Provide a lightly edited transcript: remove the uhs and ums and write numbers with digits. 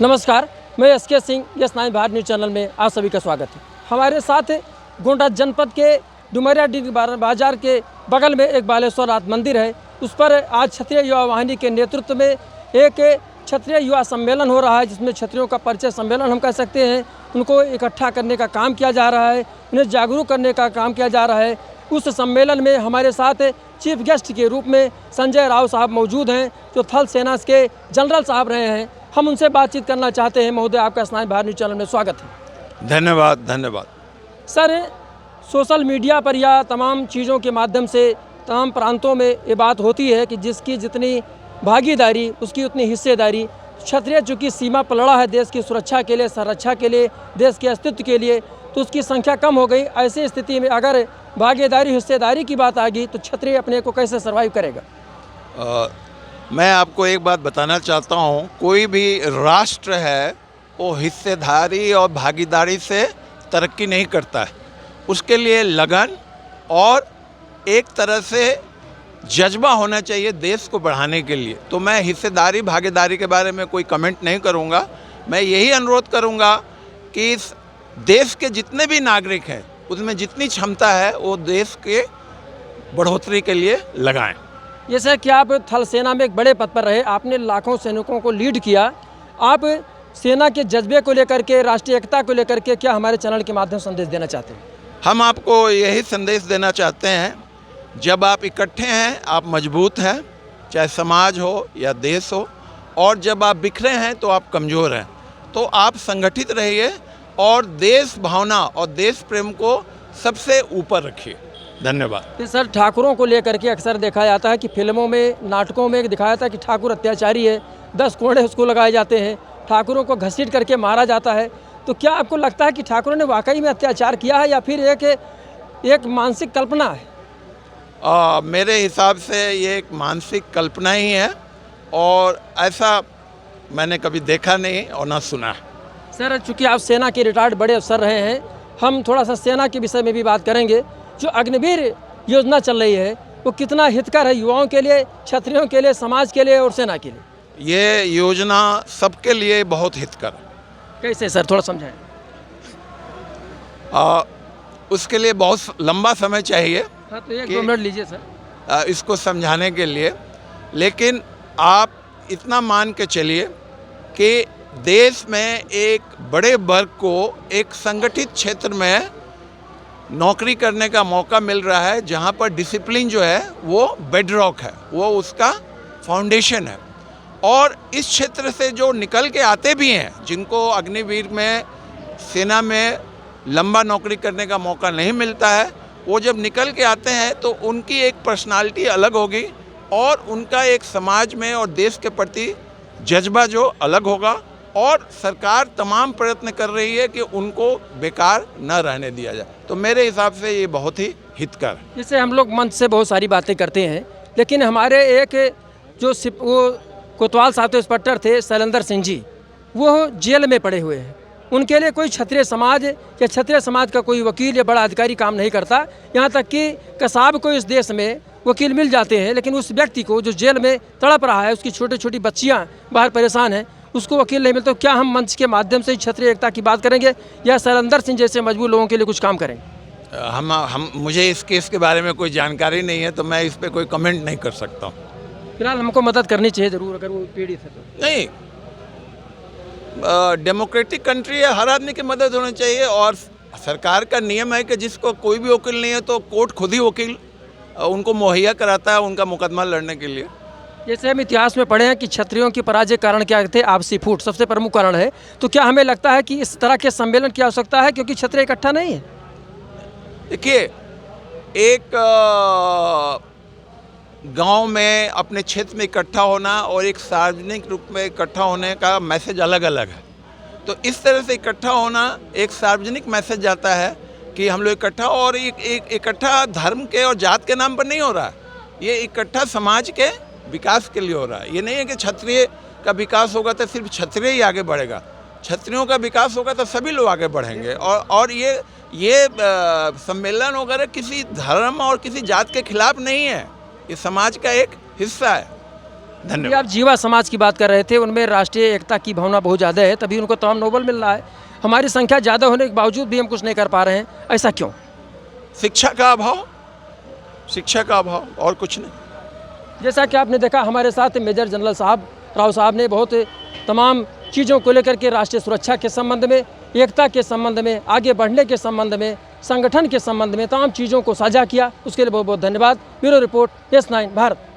नमस्कार, मैं SK Singh, yes 9 Bharat news channel में आप सभी का स्वागत है। हमारे साथ गोंडा जनपद के डुमरिया बाजार के बगल में एक बालेश्वर नाथ मंदिर है। उस पर आज क्षत्रिय युवा वाहिनी के नेतृत्व में एक क्षत्रिय युवा सम्मेलन हो रहा है, जिसमें क्षत्रियों का परिचय सम्मेलन हम कह सकते हैं। उनको इकट्ठा करने का काम किया जा रहा है, उन्हें जागरूक करने का काम किया जा रहा है। उस सम्मेलन में हमारे साथ चीफ गेस्ट के रूप में संजय राव साहब मौजूद हैं, जो थल सेना के जनरल साहब रहे हैं। हम उनसे बातचीत करना चाहते हैं। महोदय, आपका स्नाई भारत न्यूज़ चैनल में स्वागत है। धन्यवाद। सर, सोशल मीडिया पर या तमाम चीज़ों के माध्यम से तमाम प्रांतों में ये बात होती है कि जिसकी जितनी भागीदारी उसकी उतनी हिस्सेदारी। क्षत्रिय चूँकि सीमा पर लड़ा है देश की सुरक्षा के लिए, संरक्षा के लिए, देश के अस्तित्व के लिए, तो उसकी संख्या कम हो गई। ऐसी स्थिति में अगर भागीदारी हिस्सेदारी की बात आ गई तो क्षत्रिय अपने को कैसे सर्वाइव करेगा? मैं आपको एक बात बताना चाहता हूँ, कोई भी राष्ट्र है वो हिस्सेदारी और भागीदारी से तरक्की नहीं करता है। उसके लिए लगन और एक तरह से जज्बा होना चाहिए देश को बढ़ाने के लिए। तो मैं हिस्सेदारी भागीदारी के बारे में कोई कमेंट नहीं करूँगा। मैं यही अनुरोध करूँगा कि इस देश के जितने भी नागरिक हैं उसमें जितनी क्षमता है वो देश के बढ़ोतरी के लिए लगाएं। ये सर, क्या आप थल सेना में एक बड़े पद पर रहे, आपने लाखों सैनिकों को लीड किया। आप सेना के जज्बे को लेकर के, राष्ट्रीय एकता को लेकर के क्या हमारे चैनल के माध्यम से संदेश देना चाहते हैं? हम आपको यही संदेश देना चाहते हैं, जब आप इकट्ठे हैं आप मजबूत हैं, चाहे समाज हो या देश हो, और जब आप बिखरे हैं तो आप कमज़ोर हैं। तो आप संगठित रहिए और देश भावना और देश प्रेम को सबसे ऊपर रखिए। धन्यवाद। तो सर, ठाकुरों को लेकर के अक्सर देखा जाता है कि फिल्मों में, नाटकों में दिखाया जाता है कि ठाकुर अत्याचारी है, 10 कोड़े उसको लगाए जाते हैं, ठाकुरों को घसीट करके मारा जाता है। तो क्या आपको लगता है कि ठाकुरों ने वाकई में अत्याचार किया है या फिर एक मानसिक कल्पना है? मेरे हिसाब से ये एक मानसिक कल्पना ही है और ऐसा मैंने कभी देखा नहीं और ना सुना है। सर, चूँकि आप सेना के रिटायर्ड बड़े अफसर रहे हैं, हम थोड़ा सा सेना के विषय में भी बात करेंगे। जो अग्निवीर योजना चल रही है वो कितना हितकर है युवाओं के लिए, क्षत्रियों के लिए, समाज के लिए और सेना के लिए? ये योजना सबके लिए बहुत हितकर है। कैसे सर, थोड़ा समझाएं। उसके लिए बहुत लंबा समय चाहिए। हाँ, तो 1-2 मिनट लीजिए सर इसको समझाने के लिए। लेकिन आप इतना मान के चलिए कि देश में एक बड़े वर्ग को एक संगठित क्षेत्र में नौकरी करने का मौका मिल रहा है, जहां पर डिसिप्लिन जो है वो बेडरॉक है, वो उसका फाउंडेशन है। और इस क्षेत्र से जो निकल के आते भी हैं, जिनको अग्निवीर में, सेना में लंबा नौकरी करने का मौका नहीं मिलता है, वो जब निकल के आते हैं तो उनकी एक पर्सनालिटी अलग होगी और उनका एक समाज में और देश के प्रति जज्बा जो अलग होगा। और सरकार तमाम प्रयत्न कर रही है कि उनको बेकार न रहने दिया जाए। तो मेरे हिसाब से ये बहुत ही हितकर है। जैसे हम लोग मंच से बहुत सारी बातें करते हैं, लेकिन हमारे एक जो वो कोतवाल साहब इंस्पेक्टर थे, शैलेंद्र सिंह जी, वो जेल में पड़े हुए हैं। उनके लिए कोई क्षत्रिय समाज या क्षत्रिय समाज का कोई वकील या बड़ा अधिकारी काम नहीं करता। यहाँ तक कि कसाब को इस देश में वकील मिल जाते हैं, लेकिन उस व्यक्ति को जो जेल में तड़प रहा है, उसकी छोटी छोटी बच्चियाँ बाहर परेशान हैं, उसको वकील नहीं मिलता। तो क्या हम मंच के माध्यम से क्षत्रिय एकता की बात करेंगे या शैलेंद्र सिंह जैसे मजबूर लोगों के लिए कुछ काम करेंगे? मुझे इस केस के बारे में कोई जानकारी नहीं है, तो मैं इस पर कोई कमेंट नहीं कर सकता हूँ। फिलहाल हमको मदद करनी चाहिए ज़रूर, अगर वो पीड़ित है तो। नहीं, डेमोक्रेटिक कंट्री है, हर आदमी की मदद होनी चाहिए। और सरकार का नियम है कि जिसको कोई भी वकील नहीं है तो कोर्ट खुद ही वकील उनको मुहैया कराता है उनका मुकदमा लड़ने के लिए। जैसे हम इतिहास में पढ़े हैं कि क्षत्रियों की पराजय कारण क्या थे? आपसी फूट सबसे प्रमुख कारण है। तो क्या हमें लगता है कि इस तरह के सम्मेलन की आवश्यकता है क्योंकि क्षत्रिय इकट्ठा नहीं है? देखिए, एक गांव में अपने क्षेत्र में इकट्ठा होना और एक सार्वजनिक रूप में इकट्ठा होने का मैसेज अलग अलग है। तो इस तरह से इकट्ठा होना एक सार्वजनिक मैसेज जाता है कि हम लोग इकट्ठा, और एक इकट्ठा धर्म के और जात के नाम पर नहीं हो रहा है। ये इकट्ठा समाज के विकास के लिए हो रहा है। ये नहीं है कि क्षत्रिय का विकास होगा तो सिर्फ क्षत्रिय ही आगे बढ़ेगा, क्षत्रियों का विकास होगा तो सभी लोग आगे बढ़ेंगे। और ये सम्मेलन वगैरह किसी धर्म और किसी जात के खिलाफ नहीं है, ये समाज का एक हिस्सा है। ये धन्यवाद। आप जीवा समाज की बात कर रहे थे, उनमें राष्ट्रीय एकता की भावना बहुत ज़्यादा है, तभी उनको तमाम नोबल मिल रहा है। हमारी संख्या ज़्यादा होने के बावजूद भी हम कुछ नहीं कर पा रहे हैं, ऐसा क्यों? शिक्षा का अभाव, शिक्षा का अभाव, और कुछ नहीं। जैसा कि आपने देखा, हमारे साथ मेजर जनरल साहब राव साहब ने बहुत तमाम चीज़ों को लेकर के राष्ट्रीय सुरक्षा के संबंध में, एकता के संबंध में, आगे बढ़ने के संबंध में, संगठन के संबंध में तमाम चीज़ों को साझा किया। उसके लिए बहुत बहुत धन्यवाद। Bureau report, S9 Bharat.